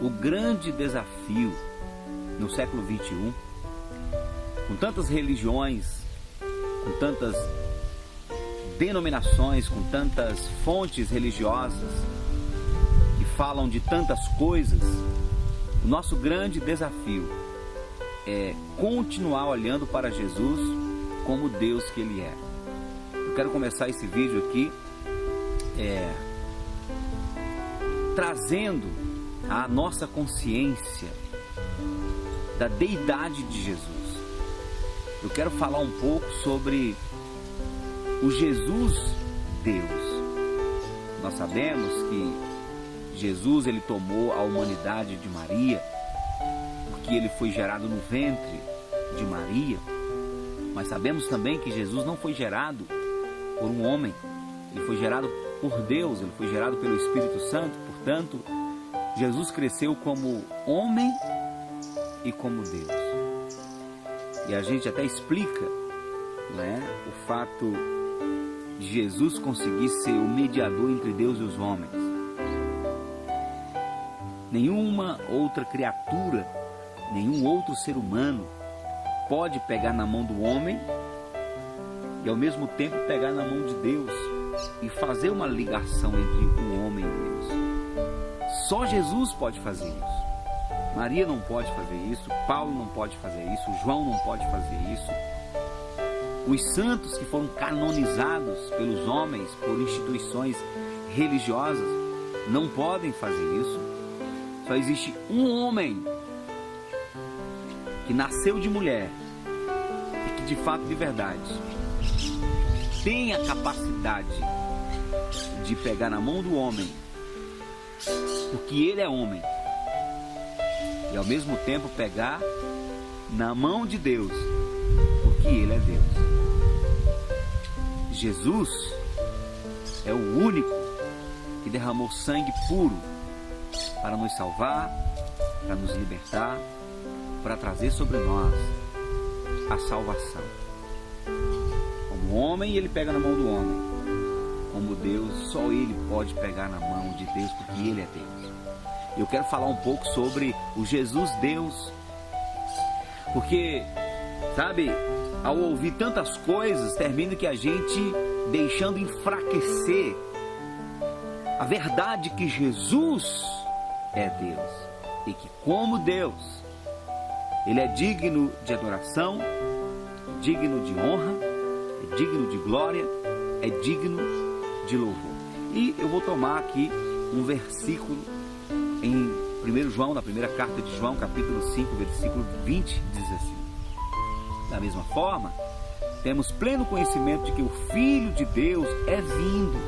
o grande desafio no século XXI, com tantas religiões, com tantas denominações, com tantas fontes religiosas que falam de tantas coisas, o nosso grande desafio é continuar olhando para Jesus como Deus que Ele é. Eu quero começar esse vídeo aqui trazendo a nossa consciência da deidade de Jesus. Eu quero falar um pouco sobre o Jesus Deus. Nós sabemos que Jesus, ele tomou a humanidade de Maria, porque ele foi gerado no ventre de Maria. Mas sabemos também que Jesus não foi gerado por um homem, ele foi gerado por Deus, ele foi gerado pelo Espírito Santo. Portanto, Jesus cresceu como homem e como Deus. E a gente até explica, o fato de Jesus conseguir ser o mediador entre Deus e os homens. Nenhuma outra criatura, nenhum outro ser humano pode pegar na mão do homem e ao mesmo tempo pegar na mão de Deus e fazer uma ligação entre o homem e Deus. Só Jesus pode fazer isso. Maria não pode fazer isso, Paulo não pode fazer isso, João não pode fazer isso. Os santos que foram canonizados pelos homens, por instituições religiosas, não podem fazer isso. Só existe um homem que nasceu de mulher e que de fato, de verdade, tem a capacidade de pegar na mão do homem, porque ele é homem, e ao mesmo tempo pegar na mão de Deus, porque ele é Deus. Jesus é o único que derramou sangue puro para nos salvar, para nos libertar, para trazer sobre nós a salvação. Como homem, ele pega na mão do homem. Como Deus, só ele pode pegar na mão de Deus, porque ele é Deus. Eu quero falar um pouco sobre o Jesus Deus, porque, sabe, ao ouvir tantas coisas, termina que a gente deixando enfraquecer a verdade que Jesus é Deus e que, como Deus, ele é digno de adoração, digno de honra, é digno de glória, é digno de louvor. E eu vou tomar aqui um versículo em 1 João, na primeira carta de João, capítulo 5, versículo 20, diz assim: da mesma forma, temos pleno conhecimento de que o Filho de Deus é vindo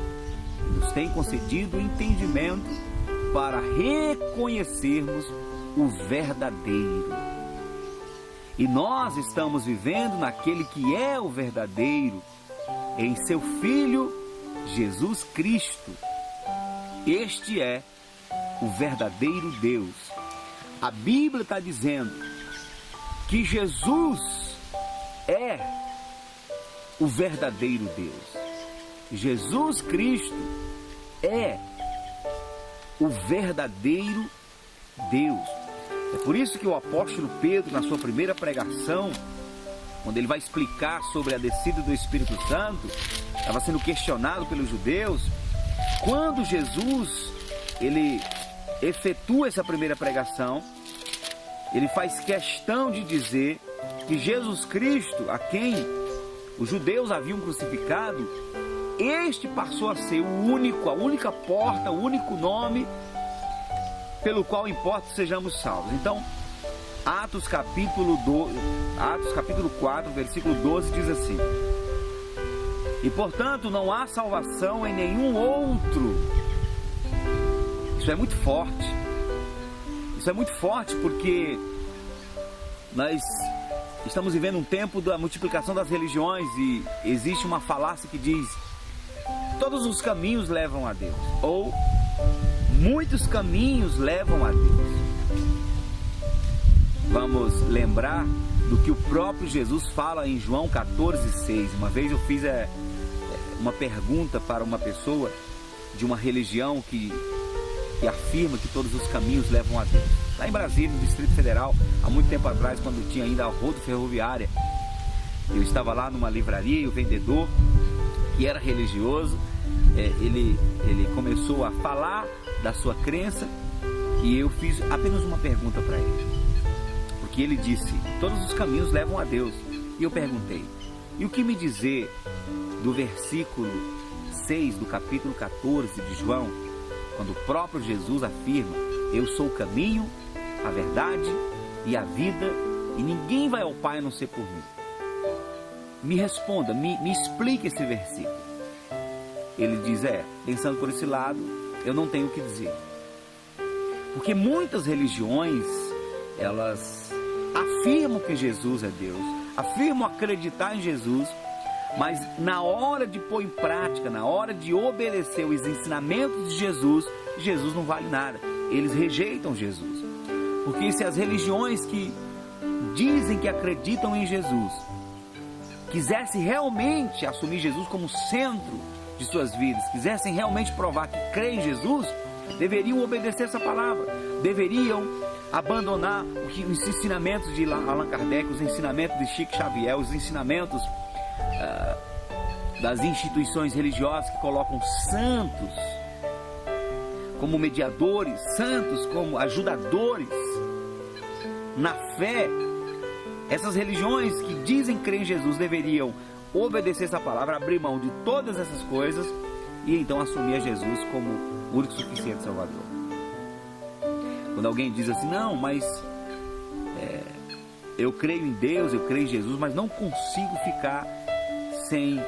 e nos tem concedido o entendimento para reconhecermos o verdadeiro. E nós estamos vivendo naquele que é o verdadeiro, em seu Filho Jesus Cristo. Este é o verdadeiro Deus. A Bíblia está dizendo que Jesus é o verdadeiro Deus. Jesus Cristo é o verdadeiro Deus. É por isso que o apóstolo Pedro, na sua primeira pregação, quando ele vai explicar sobre a descida do Espírito Santo, estava sendo questionado pelos judeus. Quando Jesus, ele efetua essa primeira pregação, ele faz questão de dizer que Jesus Cristo, a quem os judeus haviam crucificado, este passou a ser o único, a única porta, o único nome pelo qual importa que sejamos salvos. Então, Atos capítulo 4, versículo 12 diz assim: e portanto não há salvação em nenhum outro. Isso é muito forte. Isso é muito forte porque nós estamos vivendo um tempo da multiplicação das religiões e existe uma falácia que diz: todos os caminhos levam a Deus, ou muitos caminhos levam a Deus. Vamos lembrar do que o próprio Jesus fala em João 14,6. Uma vez eu fiz uma pergunta para uma pessoa de uma religião que que afirma que todos os caminhos levam a Deus. Lá em Brasília, no Distrito Federal, há muito tempo atrás, quando tinha ainda a rodo ferroviária, eu estava lá numa livraria e o vendedor, que era religioso, ele começou a falar da sua crença e eu fiz apenas uma pergunta para ele. Porque ele disse, todos os caminhos levam a Deus. E eu perguntei, e o que me dizer do versículo 6 do capítulo 14 de João, quando o próprio Jesus afirma, eu sou o caminho, a verdade e a vida, e ninguém vai ao Pai a não ser por mim. Me responda, me explique esse versículo. Ele diz, pensando por esse lado, eu não tenho o que dizer. Porque muitas religiões, elas afirmam que Jesus é Deus, afirmam acreditar em Jesus, mas na hora de pôr em prática, na hora de obedecer os ensinamentos de Jesus, Jesus não vale nada. Eles rejeitam Jesus. Porque se as religiões que dizem que acreditam em Jesus quisessem realmente assumir Jesus como centro de suas vidas, quisessem realmente provar que creem em Jesus, deveriam obedecer essa palavra, deveriam abandonar os ensinamentos de Allan Kardec, os ensinamentos de Chico Xavier, os ensinamentos das instituições religiosas que colocam santos como mediadores, santos como ajudadores na fé. Essas religiões que dizem crer em Jesus deveriam obedecer essa palavra, abrir mão de todas essas coisas e então assumir a Jesus como o único suficiente Salvador. Quando alguém diz assim, não, mas eu creio em Deus, eu creio em Jesus, mas não consigo ficar sem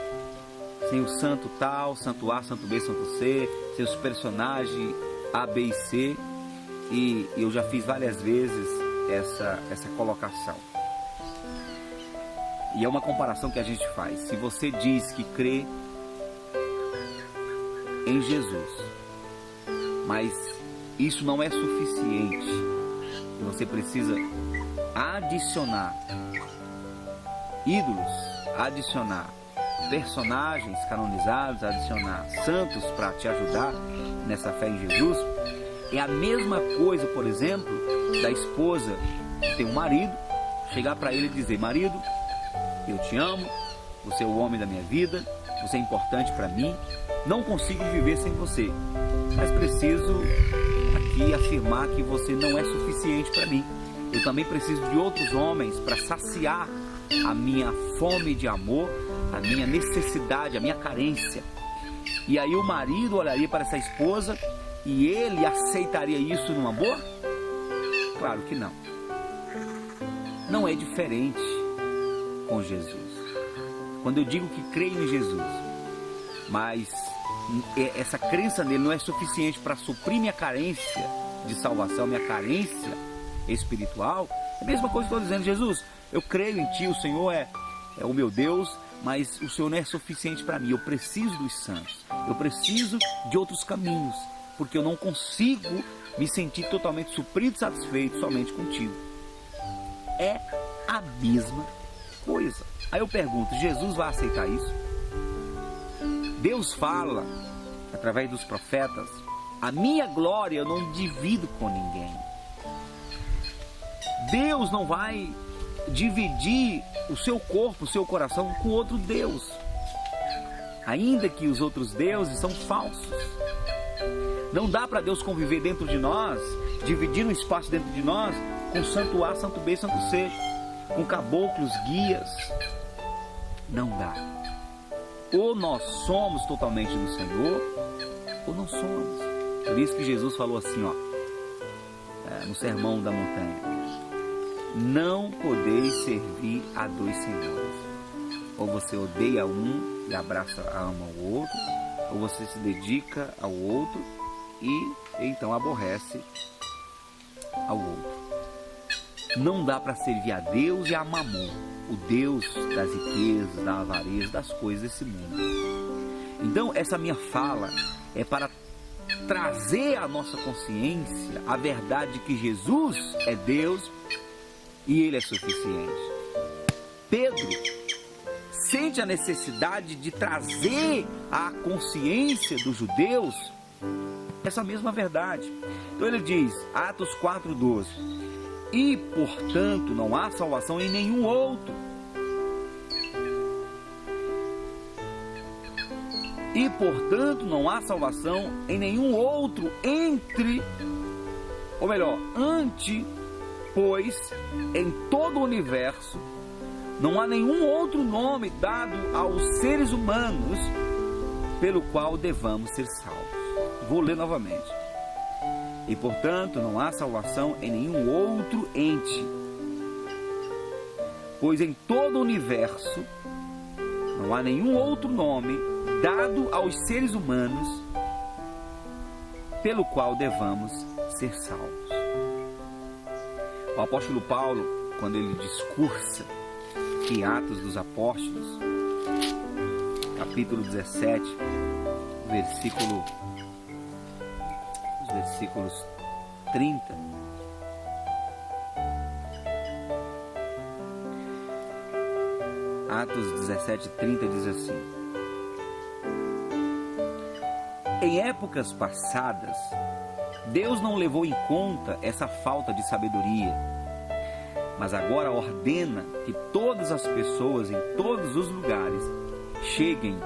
o santo tal, santo A, santo B, santo C, sem os personagens A, B e C, e eu já fiz várias vezes essa colocação. E é uma comparação que a gente faz. Se você diz que crê em Jesus, mas isso não é suficiente, e você precisa adicionar ídolos, adicionar personagens canonizados, adicionar santos para te ajudar nessa fé em Jesus, é a mesma coisa, por exemplo, da esposa que tem um marido, chegar para ele e dizer, marido, eu te amo, você é o homem da minha vida, você é importante para mim, não consigo viver sem você, mas preciso aqui afirmar que você não é suficiente para mim. Eu também preciso de outros homens para saciar a minha fome de amor, a minha necessidade, a minha carência. E aí o marido olharia para essa esposa e ele aceitaria isso numa boa? Claro que não. Não é diferente com Jesus. Quando eu digo que creio em Jesus, mas essa crença nele não é suficiente para suprir minha carência de salvação, minha carência espiritual, é a mesma coisa que eu estou dizendo, Jesus, eu creio em Ti, o Senhor é o meu Deus, mas o Senhor não é suficiente para mim, eu preciso dos santos, eu preciso de outros caminhos, porque eu não consigo me sentir totalmente suprido e satisfeito somente contigo. É a mesma coisa. Aí eu pergunto, Jesus vai aceitar isso? Deus fala, através dos profetas, a minha glória eu não divido com ninguém. Deus não vai dividir o seu corpo, o seu coração com outro Deus, ainda que os outros deuses são falsos. Não dá para Deus conviver dentro de nós, dividir um espaço dentro de nós com santo A, santo B, santo C, com caboclos, guias. Não dá. Ou nós somos totalmente do Senhor, ou não somos. Por isso que Jesus falou assim, no Sermão da Montanha: não podeis servir a dois senhores. Ou você odeia um e ama o outro, ou você se dedica ao outro e então aborrece ao outro. Não dá para servir a Deus e a Mamon, o Deus das riquezas, da avareza, das coisas desse mundo. Então essa minha fala é para trazer à nossa consciência a verdade de que Jesus é Deus e Ele é suficiente. Pedro sente a necessidade de trazer à consciência dos judeus essa mesma verdade. Então ele diz, Atos 4:12, e portanto não há salvação em nenhum outro. E portanto não há salvação em nenhum outro pois em todo o universo não há nenhum outro nome dado aos seres humanos pelo qual devamos ser salvos. Vou ler novamente. E portanto não há salvação em nenhum outro ente, pois em todo o universo não há nenhum outro nome dado aos seres humanos pelo qual devamos ser salvos. O apóstolo Paulo, quando ele discursa em Atos dos Apóstolos, capítulo 17, versículos 30, Atos 17, 30 diz assim: em épocas passadas, Deus não levou em conta essa falta de sabedoria, mas agora ordena que todas as pessoas em todos os lugares cheguem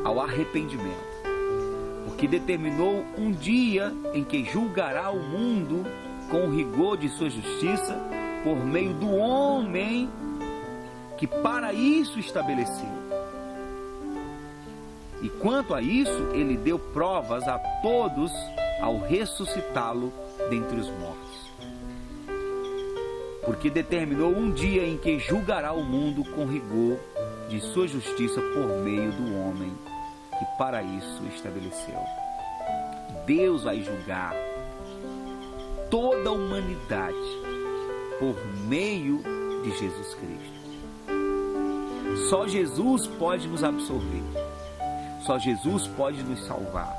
ao arrependimento, porque determinou um dia em que julgará o mundo com o rigor de sua justiça por meio do homem que para isso estabeleceu. E quanto a isso, ele deu provas a todos ao ressuscitá-lo dentre os mortos. Porque determinou um dia em que julgará o mundo com rigor de sua justiça por meio do homem que para isso estabeleceu. Deus vai julgar toda a humanidade por meio de Jesus Cristo. Só Jesus pode nos absolver. Só Jesus pode nos salvar.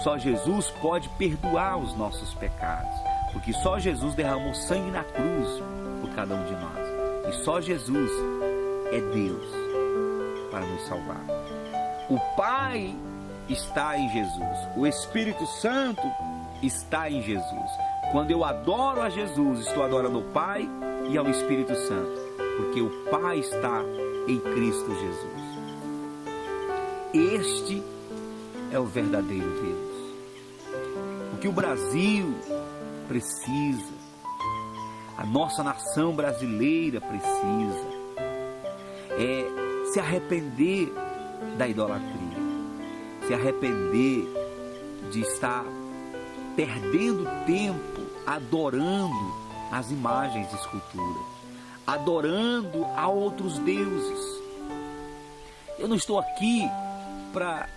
Só Jesus pode perdoar os nossos pecados, porque só Jesus derramou sangue na cruz por cada um de nós. E só Jesus é Deus para nos salvar. O Pai está em Jesus. O Espírito Santo está em Jesus. Quando eu adoro a Jesus, estou adorando ao Pai e ao Espírito Santo, porque o Pai está em Cristo Jesus. Este é o verdadeiro Deus. O que o Brasil precisa, a nossa nação brasileira precisa, é se arrepender da idolatria, se arrepender de estar perdendo tempo adorando as imagens de escultura, adorando a outros deuses. Eu não estou aqui para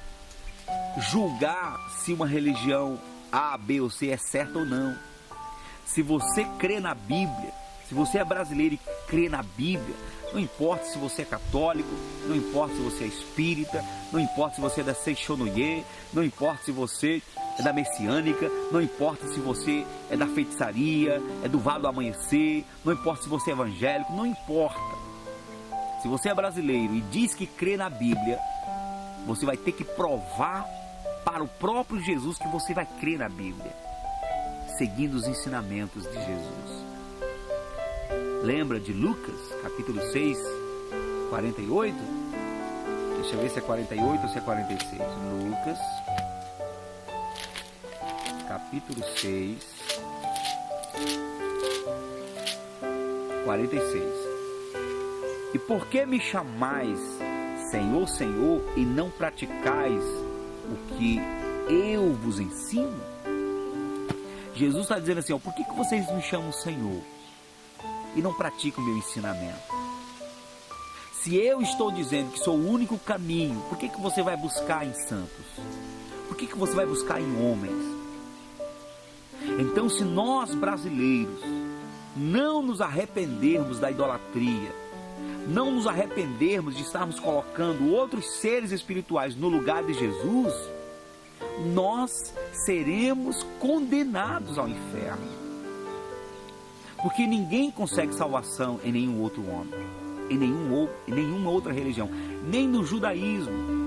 julgar se uma religião A, B ou C é certa ou não. Se você crê na Bíblia, se você é brasileiro e crê na Bíblia, não importa se você é católico, não importa se você é espírita, não importa se você é da Seixonoye, não importa se você é da Messiânica, não importa se você é da feitiçaria, é do Vale do Amanhecer, não importa se você é evangélico, não importa. Se você é brasileiro e diz que crê na Bíblia, você vai ter que provar para o próprio Jesus que você vai crer na Bíblia, seguindo os ensinamentos de Jesus. Lembra de Lucas, capítulo 6, 48? Deixa eu ver se é 48 ou se é 46. Lucas, capítulo 6, 46. E por que me chamais Senhor, Senhor, e não praticais o que eu vos ensino? Jesus está dizendo assim, por que vocês me chamam Senhor e não praticam o meu ensinamento? Se eu estou dizendo que sou o único caminho, por que você vai buscar em santos? Por que você vai buscar em homens? Então, se nós brasileiros não nos arrependermos da idolatria, não nos arrependermos de estarmos colocando outros seres espirituais no lugar de Jesus, nós seremos condenados ao inferno. Porque ninguém consegue salvação em nenhum outro homem, em nenhuma outra religião, nem no judaísmo.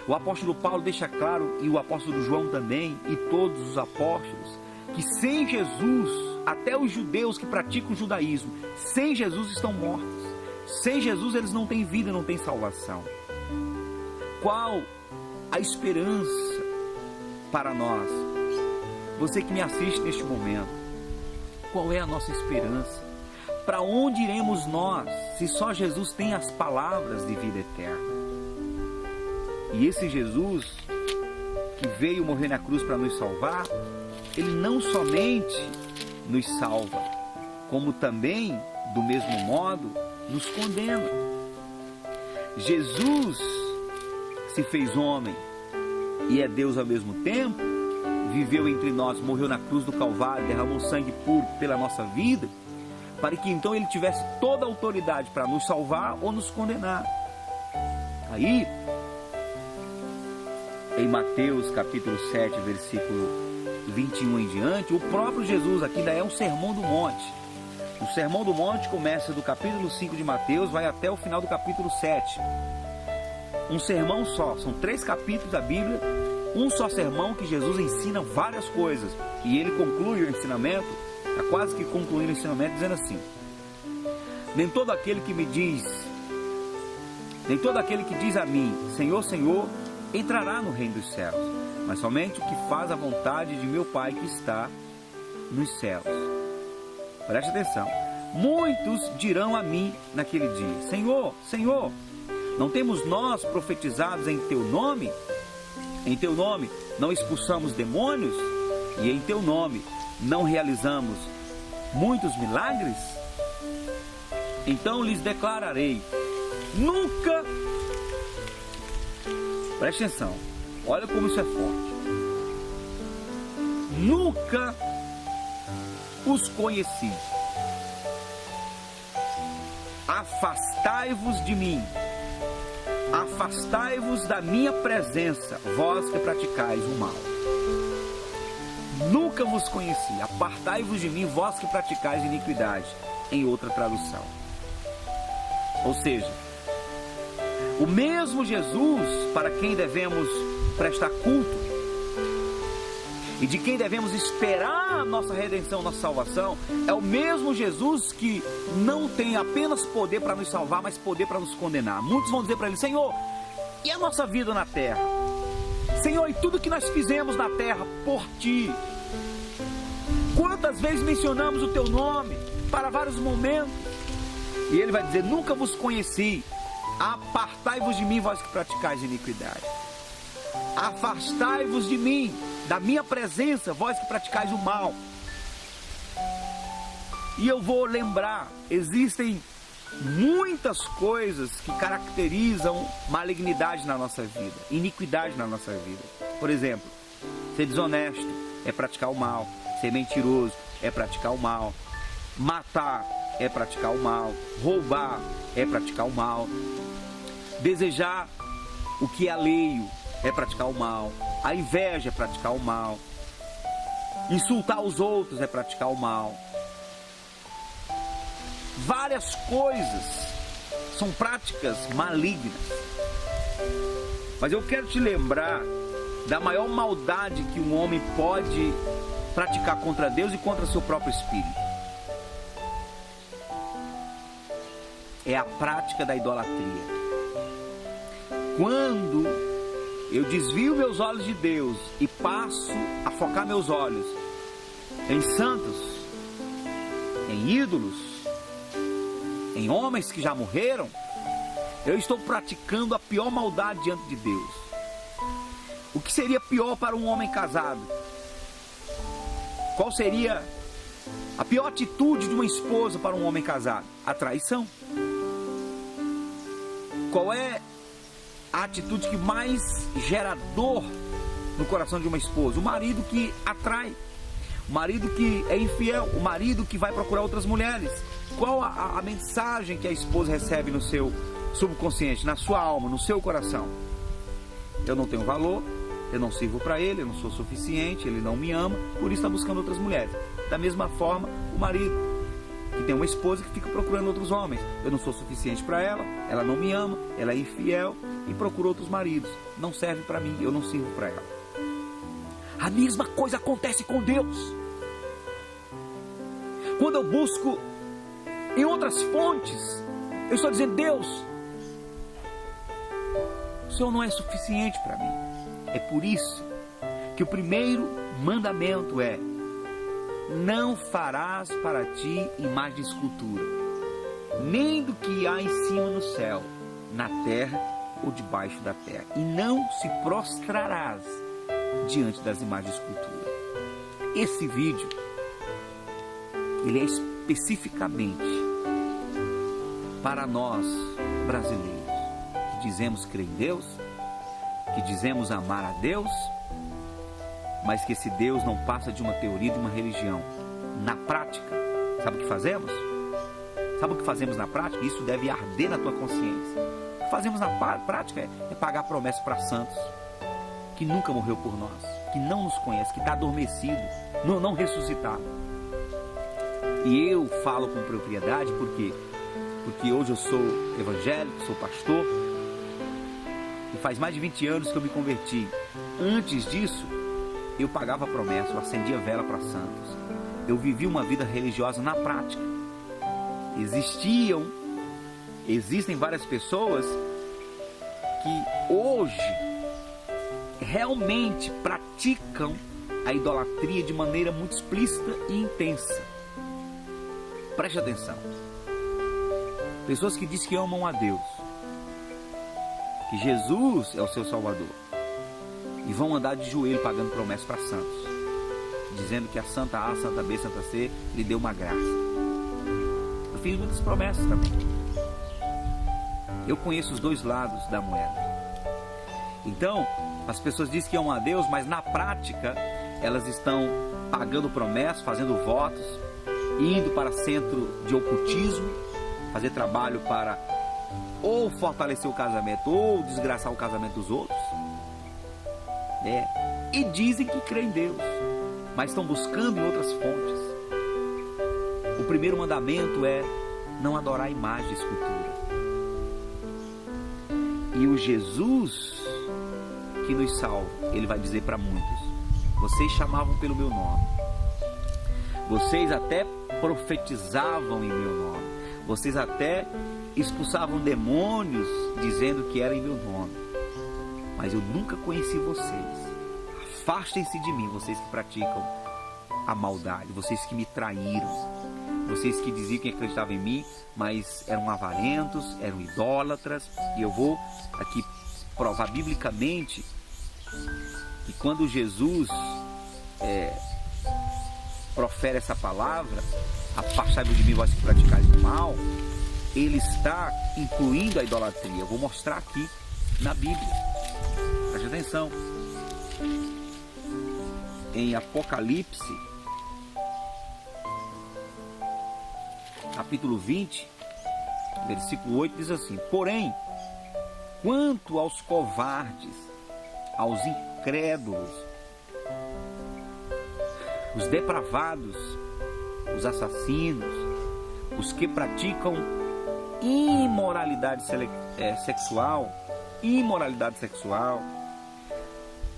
O apóstolo Paulo deixa claro, e o apóstolo João também, e todos os apóstolos, que sem Jesus, até os judeus que praticam o judaísmo, sem Jesus estão mortos. Sem Jesus eles não têm vida, não têm salvação. Qual a esperança para nós? Você que me assiste neste momento, qual é a nossa esperança? Para onde iremos nós, se só Jesus tem as palavras de vida eterna? E esse Jesus, que veio morrer na cruz para nos salvar, Ele não somente nos salva, como também, do mesmo modo, nos condena. Jesus se fez homem e é Deus ao mesmo tempo, viveu entre nós, morreu na cruz do Calvário, derramou sangue puro pela nossa vida, para que então Ele tivesse toda a autoridade para nos salvar ou nos condenar. Aí, em Mateus capítulo 7, versículo 21 em diante, o próprio Jesus, aqui ainda é um sermão do monte. O sermão do monte começa do capítulo 5 de Mateus, vai até o final do capítulo 7. Um sermão só, são 3 capítulos da Bíblia, um só sermão que Jesus ensina várias coisas. E ele conclui o ensinamento, está quase que concluindo o ensinamento, dizendo assim: nem todo aquele que diz a mim, Senhor, Senhor, entrará no reino dos céus, mas somente o que faz a vontade de meu Pai que está nos céus. Preste atenção. Muitos dirão a mim naquele dia: Senhor, Senhor, não temos nós profetizados em teu nome? Em teu nome não expulsamos demônios? E em teu nome não realizamos muitos milagres? Então lhes declararei: nunca... Preste atenção, olha como isso é forte. Nunca os conheci. Afastai-vos de mim. Afastai-vos da minha presença, vós que praticais o mal. Nunca vos conheci. Apartai-vos de mim, vós que praticais iniquidade, em outra tradução. Ou seja, o mesmo Jesus para quem devemos prestar culto e de quem devemos esperar a nossa redenção, nossa salvação, é o mesmo Jesus que não tem apenas poder para nos salvar, mas poder para nos condenar. Muitos vão dizer para Ele: Senhor, e a nossa vida na terra? Senhor, e tudo que nós fizemos na terra por Ti? Quantas vezes mencionamos o Teu nome para vários momentos? E Ele vai dizer: nunca vos conheci. Apartai-vos de mim, vós que praticais iniquidade. Afastai-vos de mim, da minha presença, vós que praticais o mal. E eu vou lembrar, existem muitas coisas que caracterizam malignidade na nossa vida, iniquidade na nossa vida. Por exemplo, ser desonesto é praticar o mal, ser mentiroso é praticar o mal, matar é praticar o mal, roubar é praticar o mal, desejar o que é alheio é praticar o mal, a inveja é praticar o mal, insultar os outros é praticar o mal. Várias coisas são práticas malignas. Mas eu quero te lembrar da maior maldade que um homem pode praticar contra Deus e contra seu próprio espírito. É a prática da idolatria. Quando eu desvio meus olhos de Deus e passo a focar meus olhos em santos, em ídolos, em homens que já morreram, eu estou praticando a pior maldade diante de Deus. O que seria pior para um homem casado? Qual seria a pior atitude de uma esposa para um homem casado? A traição. Qual é a atitude que mais gera dor no coração de uma esposa? O marido que atrai, o marido que é infiel, o marido que vai procurar outras mulheres. Qual a mensagem que a esposa recebe no seu subconsciente, na sua alma, no seu coração? Eu não tenho valor, eu não sirvo para ele, eu não sou suficiente, ele não me ama, por isso está buscando outras mulheres. Da mesma forma, o marido. que tem uma esposa que fica procurando outros homens. Eu não sou suficiente para ela, ela não me ama, ela é infiel e procura outros maridos. Não serve para mim, eu não sirvo para ela. A mesma coisa acontece com Deus. Quando eu busco em outras fontes, eu estou dizendo: Deus, o Senhor não é suficiente para mim. É por isso que o primeiro mandamento é: não farás para ti imagem de escultura, nem do que há em cima no céu, na terra ou debaixo da terra, e não se prostrarás diante das imagens de escultura. Esse vídeo, ele é especificamente para nós brasileiros, que dizemos crer em Deus, que dizemos amar a Deus, mas que esse Deus não passa de uma teoria, de uma religião. Na prática, sabe o que fazemos? Sabe o que fazemos na prática? Isso deve arder na tua consciência. O que fazemos na prática é pagar promessa para santos, que nunca morreu por nós, que não nos conhece, que está adormecido, não ressuscitado. E eu falo com propriedade, por quê? Porque hoje eu sou evangélico, sou pastor, e faz mais de 20 anos que eu me converti. Antes disso, eu pagava promessa, eu acendia vela para santos. Eu vivi uma vida religiosa na prática. Existem várias pessoas que hoje realmente praticam a idolatria de maneira muito explícita e intensa. Preste atenção. Pessoas que dizem que amam a Deus, que Jesus é o seu Salvador, e vão andar de joelho pagando promessas para santos, dizendo que a Santa A, Santa B, Santa C lhe deu uma graça. Eu fiz muitas promessas também. Eu conheço os dois lados da moeda. Então, as pessoas dizem que amam a Deus, mas na prática elas estão pagando promessas, fazendo votos, indo para centro de ocultismo, fazer trabalho para ou fortalecer o casamento ou desgraçar o casamento dos outros. E dizem que creem em Deus, mas estão buscando em outras fontes. O primeiro mandamento é não adorar a imagem de escultura. E o Jesus que nos salva, ele vai dizer para muitos: vocês chamavam pelo meu nome, vocês até profetizavam em meu nome, vocês até expulsavam demônios dizendo que era em meu nome, mas eu nunca conheci vocês. Afastem-se de mim, vocês que praticam a maldade, vocês que me traíram, vocês que diziam que acreditavam em mim, mas eram avarentos, eram idólatras. E eu vou aqui provar biblicamente que quando Jesus profere essa palavra, afastai-vos de mim, vós que praticais o mal, ele está incluindo a idolatria. Eu vou mostrar aqui na Bíblia. Preste atenção. Em Apocalipse, capítulo 20, versículo 8, diz assim: porém, quanto aos covardes, aos incrédulos, os depravados, os assassinos, os que praticam imoralidade sexual,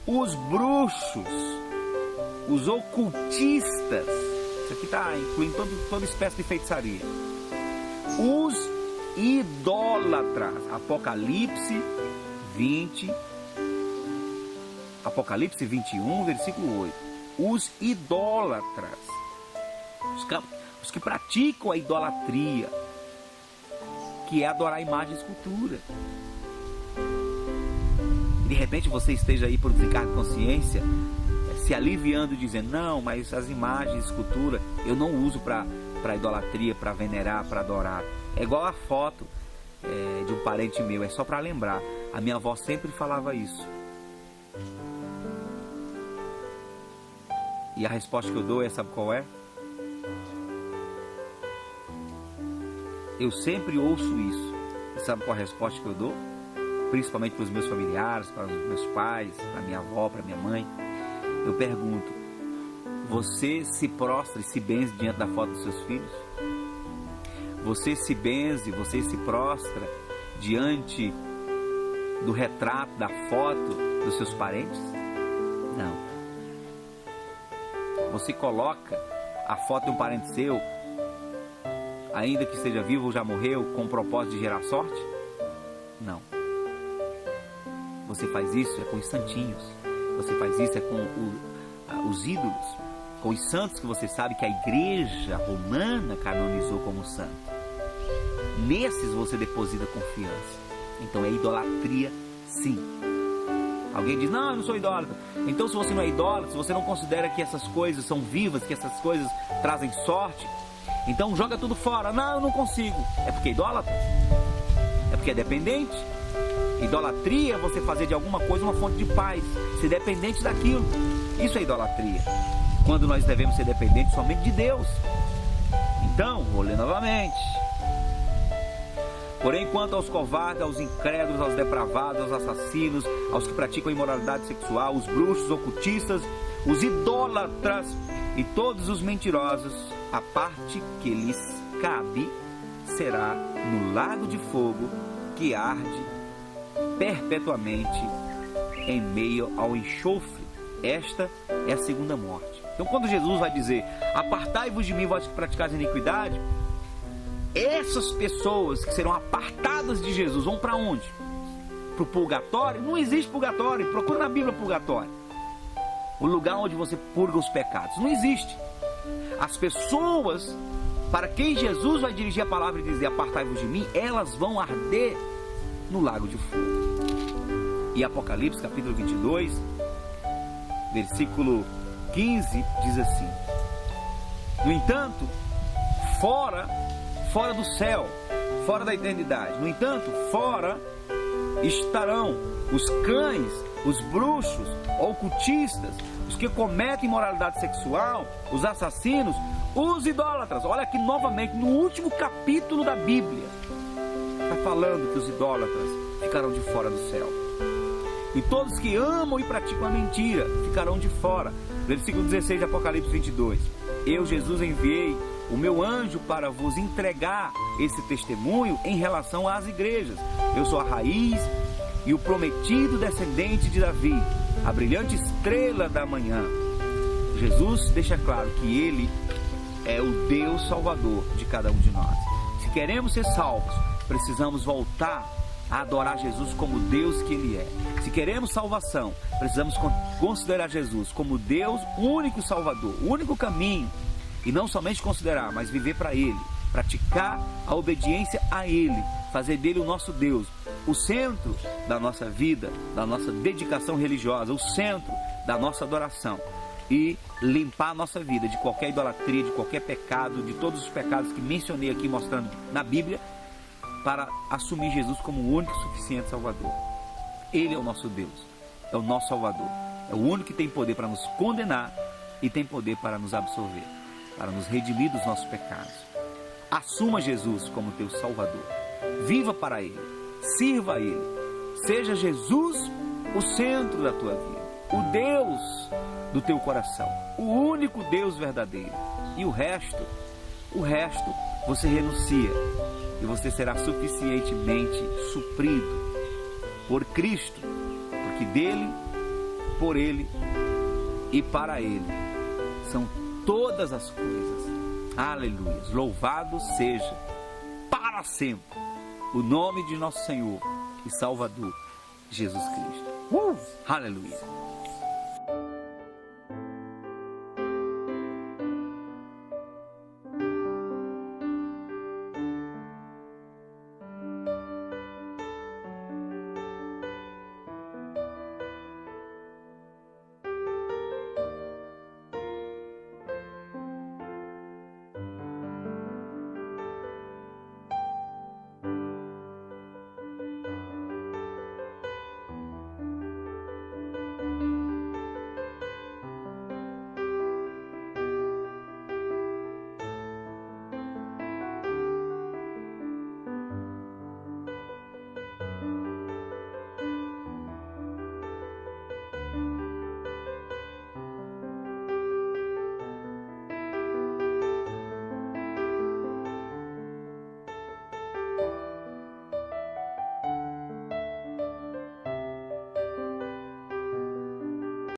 os bruxos, os ocultistas, isso aqui está incluindo toda espécie de feitiçaria, os idólatras, Apocalipse 21, versículo 8, os idólatras, os que praticam a idolatria, que é adorar a imagem e escultura. E de repente você esteja aí por desencargo de consciência, se aliviando, dizendo: não, mas as imagens, escultura, eu não uso para idolatria, para venerar, para adorar. É igual a foto de um parente meu, é só para lembrar. A minha avó sempre falava isso. E a resposta que eu dou sabe qual é? Eu sempre ouço isso. E sabe qual a resposta que eu dou? Principalmente para os meus familiares, para os meus pais, para minha avó, para minha mãe. Eu pergunto: você se prostra e se benze diante da foto dos seus filhos? Você se benze, você se prostra diante do retrato, da foto dos seus parentes? Não. Você coloca a foto de um parente seu, ainda que esteja vivo ou já morreu, com o propósito de gerar sorte? Não. Você faz isso com os santinhos. Você faz isso com os ídolos, com os santos que você sabe que a igreja romana canonizou como santo. Nesses você deposita confiança. Então é idolatria, sim. Alguém diz, não, eu não sou idólatra. Então, se você não é idólatra, se você não considera que essas coisas são vivas, que essas coisas trazem sorte, então joga tudo fora. Não, eu não consigo. É porque é idólatra? É porque é dependente? Idolatria é você fazer de alguma coisa uma fonte de paz, ser dependente daquilo. Isso é idolatria. Quando nós devemos ser dependentes somente de Deus. Então, vou ler novamente. Porém, quanto aos covardes, aos incrédulos, aos depravados, aos assassinos, aos que praticam imoralidade sexual, os bruxos, ocultistas, os idólatras e todos os mentirosos, a parte que lhes cabe será no lago de fogo que arde perpetuamente em meio ao enxofre. Esta é a segunda morte. Então, quando Jesus vai dizer, apartai-vos de mim, vós que praticais iniquidade, essas pessoas que serão apartadas de Jesus vão para onde? Para o purgatório? Não existe purgatório. Procura na Bíblia purgatório. O lugar onde você purga os pecados. Não existe. As pessoas para quem Jesus vai dirigir a palavra e dizer apartai-vos de mim, elas vão arder no lago de fogo. E Apocalipse capítulo 22, versículo 15 diz assim: no entanto, fora do céu, fora da eternidade, no entanto, fora estarão os cães, os bruxos, ocultistas, os que cometem imoralidade sexual, os assassinos, os idólatras. Olha aqui novamente, no último capítulo da Bíblia, está falando que os idólatras ficarão de fora do céu. E todos que amam e praticam a mentira ficarão de fora. Versículo 16 de Apocalipse 22. Eu, Jesus, enviei o meu anjo para vos entregar esse testemunho em relação às igrejas. Eu sou a raiz e o prometido descendente de Davi, a brilhante estrela da manhã. Jesus deixa claro que Ele é o Deus Salvador de cada um de nós. Se queremos ser salvos, precisamos voltar a adorar Jesus como Deus que Ele é. Se queremos salvação, precisamos considerar Jesus como Deus, o único Salvador, o único caminho. E não somente considerar, mas viver para Ele, praticar a obediência a Ele, fazer dele o nosso Deus, o centro da nossa vida, da nossa dedicação religiosa, o centro da nossa adoração, e limpar a nossa vida de qualquer idolatria, de qualquer pecado, de todos os pecados que mencionei aqui mostrando na Bíblia, para assumir Jesus como o único e suficiente Salvador. Ele é o nosso Deus, é o nosso Salvador, é o único que tem poder para nos condenar e tem poder para nos absolver, para nos redimir dos nossos pecados. Assuma Jesus como teu Salvador, viva para Ele, sirva a Ele, seja Jesus o centro da tua vida, o Deus do teu coração, o único Deus verdadeiro. E o resto você renuncia e você será suficientemente suprido por Cristo, porque dele, por Ele e para Ele são todas as coisas. Aleluia. Louvado seja para sempre o nome de nosso Senhor e Salvador Jesus Cristo. Aleluia.